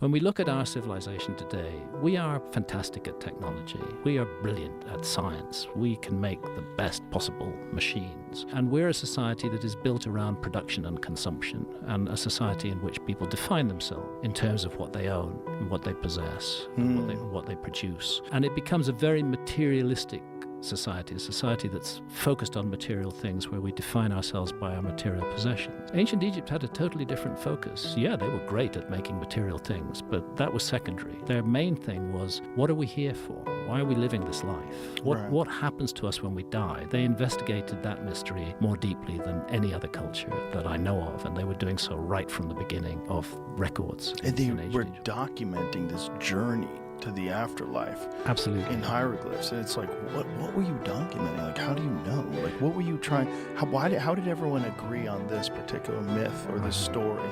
When we look at our civilization today, we are fantastic at technology. We are brilliant at science. We can make the best possible machines. And we're a society that is built around production and consumption, and a society in which people define themselves in terms of what they own, and what they possess, and what they produce. And it becomes a very materialistic society, a society that's focused on material things, where we define ourselves by our material possessions. Ancient Egypt had a totally different focus. Yeah, they were great at making material things, but that was secondary. Their main thing was, what are we here for? Why are we living this life? What happens to us when we die? They investigated that mystery more deeply than any other culture that I know of, and they were doing so right from the beginning of records. And they were documenting this journey to the afterlife. Absolutely. In hieroglyphs. And it's like, what were you documenting? Like, how do you know? Like, what were you trying? How did everyone agree on this particular myth or this story?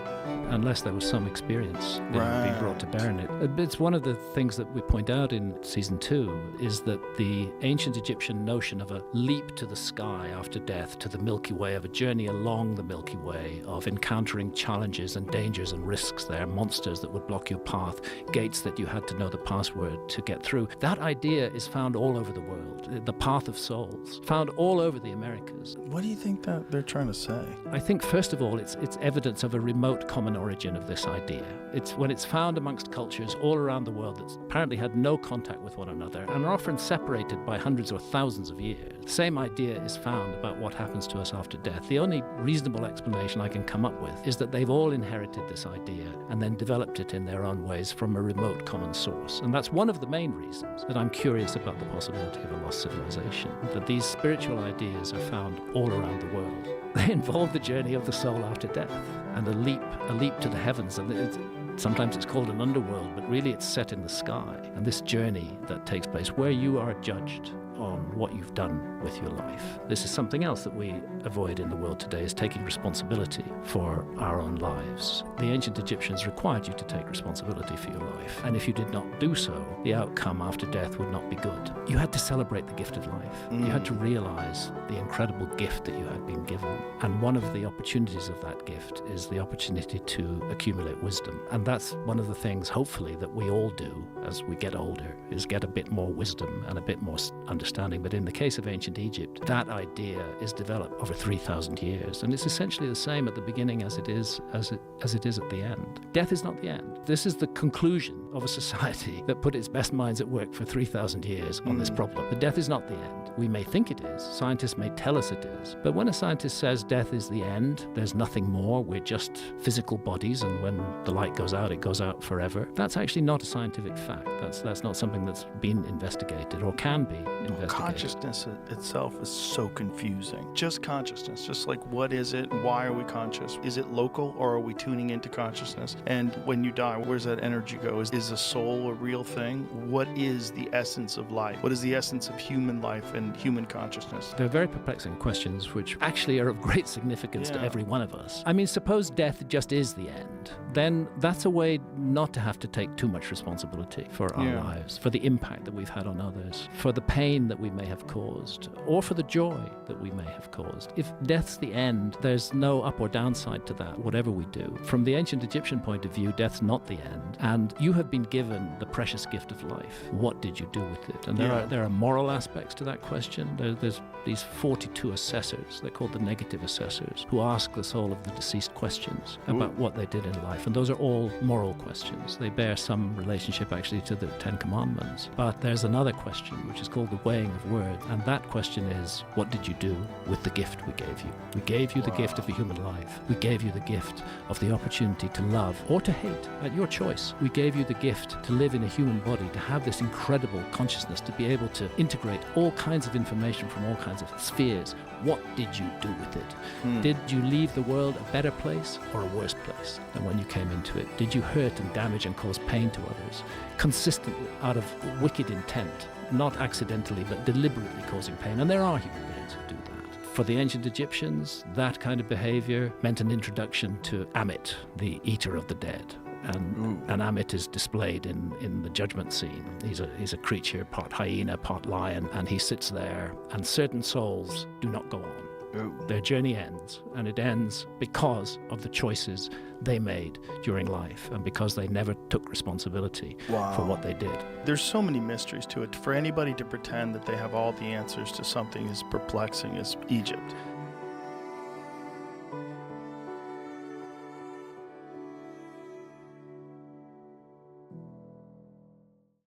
Unless there was some experience being brought to bear in it. It's one of the things that we point out in season 2 is that the ancient Egyptian notion of a leap to the sky after death, to the Milky Way, of a journey along the Milky Way, of encountering challenges and dangers and risks there, monsters that would block your path, gates that you had to know the password to get through. That idea is found all over the world. The path of souls, found all over the Americas. What do you think that they're trying to say? I think, first of all, it's evidence of a remote common origin of this idea. It's when it's found amongst cultures all around the world that apparently had no contact with one another and are often separated by hundreds or thousands of years. The same idea is found about what happens to us after death. The only reasonable explanation I can come up with is that they've all inherited this idea and then developed it in their own ways from a remote common source. And that's one of the main reasons that I'm curious about the possibility of a lost civilization, that these spiritual ideas are found all around the world. They involve the journey of the soul after death and a leap to the heavens. And sometimes it's called an underworld, but really it's set in the sky. And this journey that takes place where you are judged on what you've done with your life. This is something else that we avoid in the world today, is taking responsibility for our own lives. The ancient Egyptians required you to take responsibility for your life. And if you did not do so, the outcome after death would not be good. You had to celebrate the gift of life. You had to realize the incredible gift that you had been given. And one of the opportunities of that gift is the opportunity to accumulate wisdom. And that's one of the things, hopefully, that we all do as we get older, is get a bit more wisdom and a bit more understanding. But in the case of ancient Egypt, that idea is developed over 3,000 years, and it's essentially the same at the beginning as it is at the end. Death is not the end. This is the conclusion of a society that put its best minds at work for 3,000 years on this problem. But death is not the end. We may think it is. Scientists may tell us it is. But when a scientist says death is the end, there's nothing more, we're just physical bodies, and when the light goes out, it goes out forever, that's actually not a scientific fact. That's not something that's been investigated or can be investigated. Consciousness itself is so confusing. Just consciousness, just like, what is it? Why are we conscious? Is it local, or are we tuning into consciousness? And when you die, where's that energy go? Is the soul a real thing? What is the essence of life? What is the essence of human life and human consciousness? They're very perplexing questions, which actually are of great significance to every one of us. I mean, suppose death just is the end. Then that's a way not to have to take too much responsibility for our lives, for the impact that we've had on others, for the pain that we may have caused, or for the joy that we may have caused. If death's the end, there's no up or downside to that, whatever we do. From the ancient Egyptian point of view, death's not the end, and you have been given the precious gift of life. What did you do with it? And there are moral aspects to that question. There's these 42 assessors, they're called the negative assessors, who ask the soul of the deceased questions about what they did in life. And those are all moral questions. They bear some relationship actually to the Ten Commandments. But there's another question, which is called the weighing of words. And that question is, what did you do with the gift we gave you? We gave you the gift of a human life. We gave you the gift of the opportunity to love or to hate, at your choice. We gave you the gift to live in a human body, to have this incredible consciousness, to be able to integrate all kinds of information from all kinds of spheres. What did you do with it? Did you leave the world a better place or a worse place than when you came into it? Did you hurt and damage and cause pain to others, consistently, out of wicked intent, not accidentally but deliberately causing pain? And there are human beings who do that. For the ancient Egyptians, that kind of behavior meant an introduction to Amit, the eater of the dead. And Amit is displayed in the judgment scene. He's a creature, part hyena, part lion, and he sits there, and certain souls do not go on. Ooh. Their journey ends, and it ends because of the choices they made during life and because they never took responsibility for what they did. There's so many mysteries to it. For anybody to pretend that they have all the answers to something as perplexing as Egypt.